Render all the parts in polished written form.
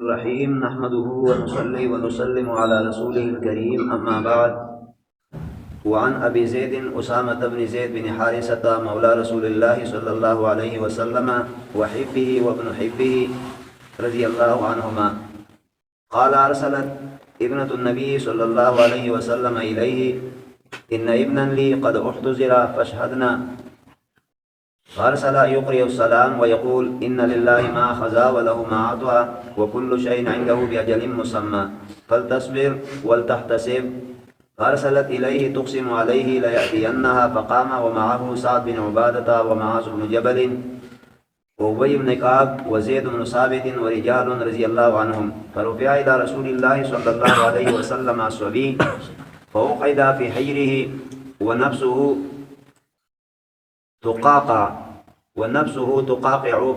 الرحيم نحمده ونصلي ونسلم على رسوله الكريم أما بعد. وعن أبي زيد أسامة بن زيد بن حارثة مولى رسول الله صلى الله عليه وسلم وحبه وابن حبه رضي الله عنهما قال أرسلت ابنة النبي صلى الله عليه وسلم إليه إن ابنا لي قد احتضر فاشهدنا. فأرسل يقرئ السلام ويقول إن لله ما أخذ وله ما أعطى وكل شيء عنده بأجل مسمى فلتصبر ولتحتسب. فأرسلت إليه تقسم عليه ليأتينها فقام ومعه سعد بن عبادة ومعاذ بن جبل وأبي بن كعب وزيد بن ثابت ورجال رضي الله عنهم. فرفع إلى رسول الله صلى الله عليه وسلم الصبي فوقد في حجره ونفسه تقاقع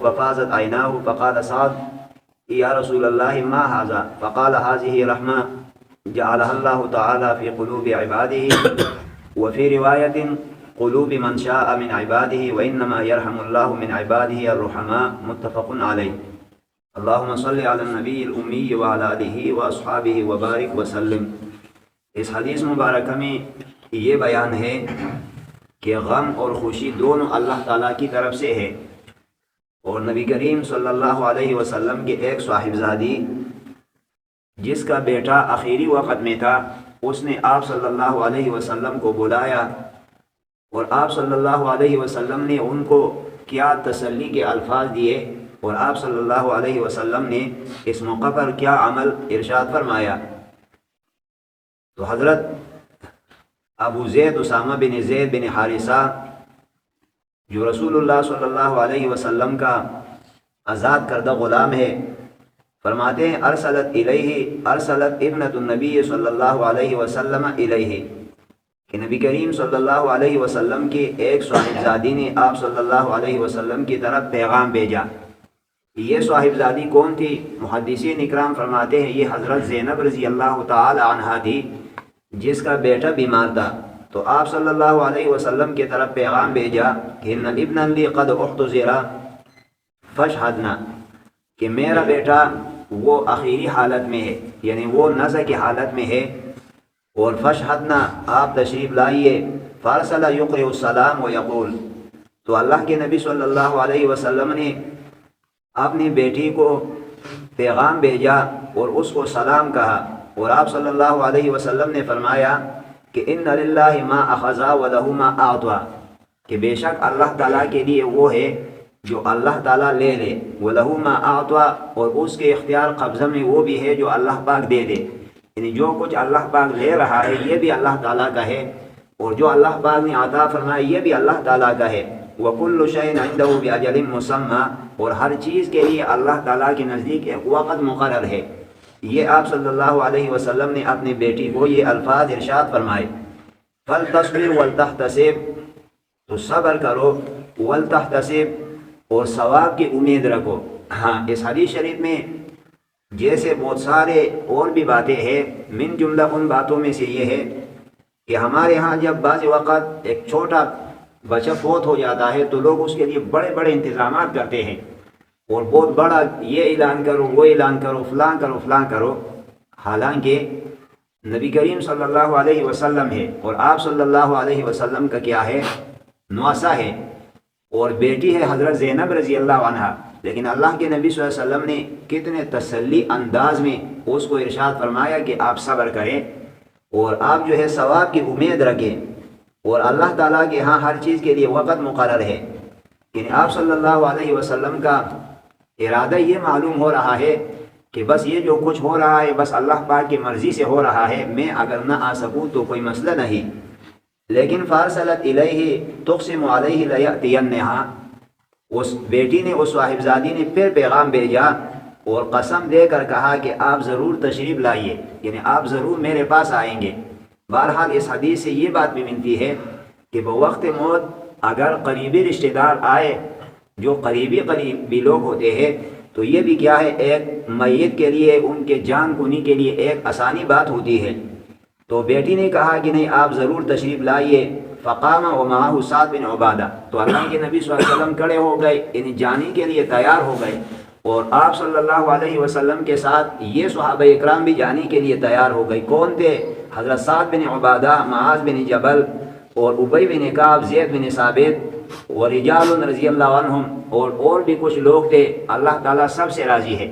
ففازت عيناه. فقال سعد يا رسول الله ما هذا؟ فقال هذه رحمة جعلها الله تعالى في قلوب عباده وفي رواية قلوب من شاء من عباده وإنما يرحم الله من عباده الرحماء متفق عليه. اللهم صل على النبي الأمي وعلى آله وأصحابه وبارك وسلم. اس حدیث مبارکہ میں یہ بیان ہے کہ غم اور خوشی دونوں اللہ تعالیٰ کی طرف سے ہے، اور نبی کریم صلی اللہ علیہ وسلم کے ایک صاحبزادی جس کا بیٹا آخری وقت میں تھا، اس نے آپ صلی اللہ علیہ وسلم کو بلایا، اور آپ صلی اللہ علیہ وسلم نے ان کو کیا تسلی کے الفاظ دیے، اور آپ صلی اللہ علیہ وسلم نے اس موقع پر کیا عمل ارشاد فرمایا. تو حضرت ابو زید اسامہ بن زید بن حارثہ جو رسول اللہ صلی اللہ علیہ وسلم کا آزاد کردہ غلام ہے، فرماتے ہیں ارسلت ابنۃ النبی صلی اللہ علیہ وسلم الیہ، کہ نبی کریم صلی اللہ علیہ وسلم کے ایک صاحبزادی نے آپ صلی اللہ علیہ وسلم کی طرف پیغام بھیجا. یہ صاحبزادی کون تھی؟ محدثین اکرام فرماتے ہیں یہ حضرت زینب رضی اللہ تعالی عنہا تھی، جس کا بیٹا بیمار تھا. تو آپ صلی اللہ علیہ وسلم کی طرف پیغام بھیجا کہ ان ابنا لی قد احتضر فاشهدنا، کہ میرا بیٹا وہ آخری حالت میں ہے، یعنی وہ نزع کی حالت میں ہے، اور فاشهدنا آپ تشریف لائیے. فارسل یقرئ السلام ویقول، تو اللہ کے نبی صلی اللہ علیہ وسلم نے اپنی بیٹی کو پیغام بھیجا اور اس کو سلام کہا، اور آپ صلی اللہ علیہ وسلم نے فرمایا کہ ان للہ ما اخذ ولہ ما اعطى، کہ بے شک اللہ تعالیٰ کے لیے وہ ہے جو اللہ تعالیٰ لے لے، ولہ ما اعطى، اور اس کے اختیار قبضہ میں وہ بھی ہے جو اللہ پاک دے دے. یعنی جو کچھ اللہ پاک لے رہا ہے یہ بھی اللہ تعالیٰ کا ہے، اور جو اللہ پاک نے عطا فرمایا یہ بھی اللہ تعالیٰ کا ہے. وَكُلُّ شَيْءٍ عِنْدَهُ بِأَجَلٍ مُّسَمًّى، اور ہر چیز کے لیے اللہ تعالیٰ کے نزدیک ایک وقت مقرر ہے. یہ آپ صلی اللہ علیہ وسلم نے اپنی بیٹی کو یہ الفاظ ارشاد فرمائے. فَلْتَصْبِرْ وَلْتَحْتَسِبْ، تو صبر کرو، وَلْتَحْتَسِبْ، اور ثواب کی امید رکھو. ہاں، اس حدیث شریف میں جیسے بہت سارے اور بھی باتیں ہیں، من جملہ ان باتوں میں سے یہ ہے کہ ہمارے ہاں جب بعض وقت ایک چھوٹا بچہ فوت ہو جاتا ہے تو لوگ اس کے لیے بڑے بڑے انتظامات کرتے ہیں، اور بہت بڑا یہ اعلان کرو، وہ اعلان کرو، فلاں کرو، فلاں کرو. حالانکہ نبی کریم صلی اللہ علیہ وسلم ہے، اور آپ صلی اللہ علیہ وسلم کا کیا ہے؟ نواسا ہے، اور بیٹی ہے حضرت زینب رضی اللہ عنہا. لیکن اللہ کے نبی صلی اللہ علیہ وسلم نے کتنے تسلی انداز میں اس کو ارشاد فرمایا کہ آپ صبر کریں، اور آپ جو ہے ثواب کی امید رکھیں، اور اللہ تعالیٰ کے ہاں ہر چیز کے لیے وقت مقرر ہے. یعنی آپ صلی اللہ علیہ وسلم کا ارادہ یہ معلوم ہو رہا ہے کہ بس یہ جو کچھ ہو رہا ہے بس اللہ پاک کی مرضی سے ہو رہا ہے، میں اگر نہ آ سکوں تو کوئی مسئلہ نہیں. لیکن فارسلت الیہ تقسم علیہ لیأتینہا، اس بیٹی نے، اس صاحبزادی نے پھر پیغام بھیجا اور قسم دے کر کہا کہ آپ ضرور تشریف لائیے، یعنی آپ ضرور میرے پاس آئیں گے. بہرحال اس حدیث سے یہ بات بھی ملتی ہے کہ بوقت موت اگر قریبی رشتہ دار آئے، جو قریبی لوگ ہوتے ہیں، تو یہ بھی کیا ہے، ایک میت کے لیے، ان کے جان کنی کے لیے ایک آسانی بات ہوتی ہے. تو بیٹی نے کہا کہ نہیں، آپ ضرور تشریف لائیے. فقام ومعه سعد بن عبادہ، تو اللہ کے نبی صلی اللہ علیہ وسلم کھڑے ہو گئے، یعنی جانے کے لیے تیار ہو گئے، اور آپ صلی اللہ علیہ وسلم کے ساتھ یہ صحابہ اکرام بھی جانے کے لیے تیار ہو گئی۔ کون تھے؟ حضرت سعد بن عبادہ، معاذ بن جبل، اور ابی بن کعب، زید بن ثابت، اور رجال رضی اللہ عنہم، اور بھی کچھ لوگ تھے، اللہ تعالیٰ سب سے راضی ہے۔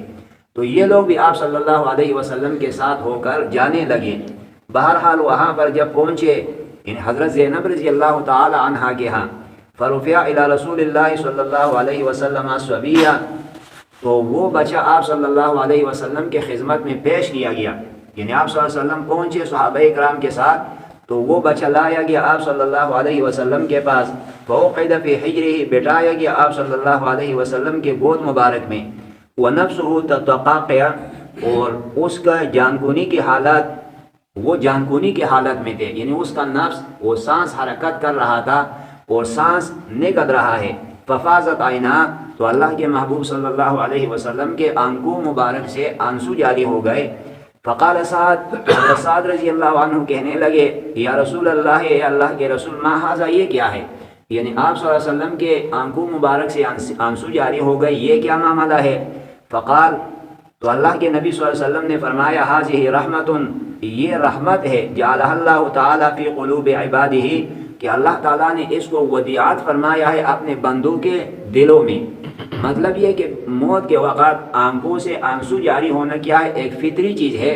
تو یہ لوگ بھی آپ صلی اللہ علیہ وسلم کے ساتھ ہو کر جانے لگے۔ بہرحال وہاں پر جب پہنچے حضرت زینب رضی اللہ تعالی عنہا کے ہاں، فرفع الی رسول اللہ صلی اللہ علیہ وسلم صبیہ، تو وہ بچہ آپ صلی اللہ علیہ وسلم کے خدمت میں پیش کیا گیا، یعنی آپ صلی اللہ علیہ وسلم پہنچے صحابہ اکرام کے ساتھ تو وہ بچہ لایا گیا آپ صلی اللہ علیہ وسلم کے پاس، فوقد فی حجرہ، بٹھایا گیا آپ صلی اللہ علیہ وسلم کے گود مبارک میں، ونفسہ تتقاقع، اور اس کا جانکونی کی حالت، وہ جانکونی کی حالت میں تھے، یعنی اس کا نفس وہ سانس حرکت کر رہا تھا اور سانس نکل رہا ہے۔ ففاضت عینا، تو اللہ کے محبوب صلی اللہ علیہ وسلم کے آنکھوں مبارک سے آنسو جاری ہو گئے۔ فقال سعد رضی اللہ عنہ کہنے لگے، یا رسول اللہ، اے اللہ کے رسول، ما ھذا، یہ کیا ہے؟ یعنی آپ صلی اللہ علیہ وسلم کے آنکھوں مبارک سے آنسو جاری ہو گئے، یہ کیا معاملہ ہے؟ فقال، تو اللہ کے نبی صلی اللہ علیہ وسلم نے فرمایا، ھذہ رحمت، یہ رحمت ہے، جعلھا اللہ تعالی فی قلوب عبادہ، کہ اللہ تعالیٰ نے اس کو ودیعت فرمایا ہے اپنے بندوں کے دلوں میں۔ مطلب یہ کہ موت کے وقت آنکھوں سے آنسو جاری ہونا کیا ہے؟ ایک فطری چیز ہے،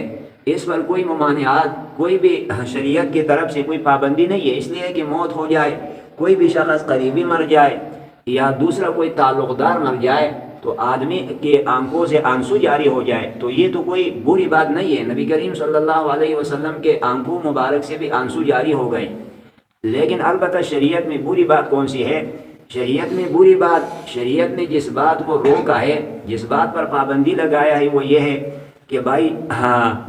اس پر کوئی ممانعات، کوئی بھی شریعت کی طرف سے کوئی پابندی نہیں ہے۔ اس لیے کہ موت ہو جائے، کوئی بھی شخص قریبی مر جائے یا دوسرا کوئی تعلق دار مر جائے تو آدمی کے آنکھوں سے آنسو جاری ہو جائے تو یہ تو کوئی بری بات نہیں ہے۔ نبی کریم صلی اللہ علیہ وسلم کے آنکھوں مبارک سے بھی آنسو جاری ہو گئے، لیکن البتہ شریعت میں بری بات کون سی ہے؟ شریعت میں بری بات، شریعت نے جس بات کو روکا ہے، جس بات پر پابندی لگایا ہے، وہ یہ ہے کہ بھائی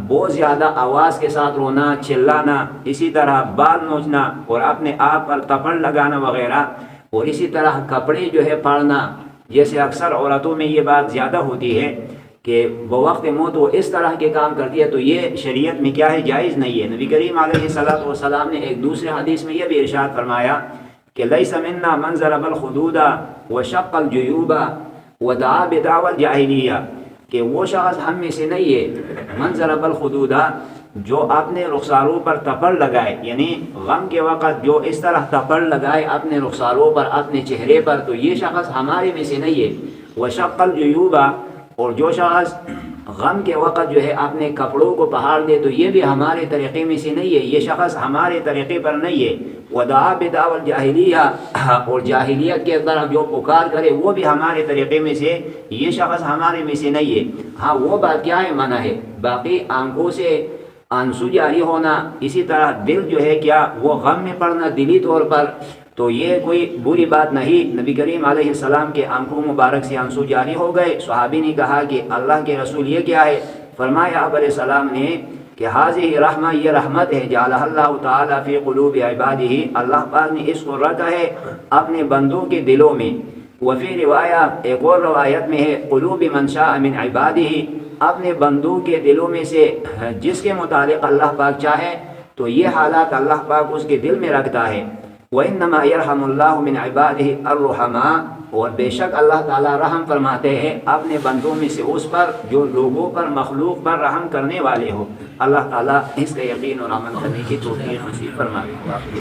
بہت زیادہ آواز کے ساتھ رونا، چلانا، اسی طرح بال نوچنا اور اپنے آپ پر تپڑ لگانا وغیرہ، اور اسی طرح کپڑے جو ہے پھاڑنا، جیسے اکثر عورتوں میں یہ بات زیادہ ہوتی ہے کہ بوقت موت وہ اس طرح کے کام کرتی ہے، تو یہ شریعت میں کیا ہے؟ جائز نہیں ہے۔ نبی کریم علیہ الصلوۃ والسلام نے ایک دوسرے حدیث میں یہ بھی ارشاد فرمایا کہ لیس منا من ضرب الخدود وشق الجیوب ودعا بدعوى الجاہلیہ، کہ وہ شخص ہم میں سے نہیں ہے، من ضرب الخدود، جو اپنے رخساروں پر تپڑ لگائے، یعنی غم کے وقت جو اس طرح تپڑ لگائے اپنے رخساروں پر، اپنے چہرے پر، تو یہ شخص ہمارے میں سے نہیں ہے۔ وشق الجیوب، اور جو شخص غم کے وقت جو ہے اپنے کپڑوں کو پہاڑ دے تو یہ بھی ہمارے طریقے میں سے نہیں ہے، یہ شخص ہمارے طریقے پر نہیں ہے۔ ودعا بدعوى الجاہلیہ، اور جاہلیت کے طرف جو پکار کرے وہ بھی ہمارے طریقے میں سے، یہ شخص ہمارے میں سے نہیں ہے۔ ہاں وہ بات کیا ہے؟ منع ہے۔ باقی آنکھوں سے آنسو جاری ہونا، اسی طرح دل جو ہے کیا وہ غم میں پڑنا دلی طور پر، تو یہ کوئی بری بات نہیں۔ نبی کریم علیہ السلام کے آنکھوں مبارک سے آنسو جاری ہو گئے۔ صحابی نے کہا کہ اللہ کے رسول یہ کیا ہے؟ فرمایا آپ علیہ السلام نے کہ ھذہ رحمہ، یہ رحمت ہے، جعلھا اللہ تعالی فی قلوب عبادہ، اللہ پاک نے اس کو رکھا ہے اپنے بندوں کے دلوں میں۔ وفی روایہ، ایک اور روایت میں ہے، قلوب من شاء من عبادہ، اپنے بندوں کے دلوں میں سے جس کے متعلق اللہ پاک چاہے تو یہ حالات اللہ پاک اس کے دل میں رکھتا ہے۔ وَإِنَّمَا يَرْحَمُ اللَّهُ مِنْ عِبَادِهِ الرُّحَمَاءَ، اور بے شک اللہ تعالیٰ رحم فرماتے ہیں اپنے بندوں میں سے اس پر جو لوگوں پر، مخلوق پر رحم کرنے والے ہو۔ اللہ تعالیٰ اس کا یقین اور عمل کرنے کی توفیق نصیب فرمائے۔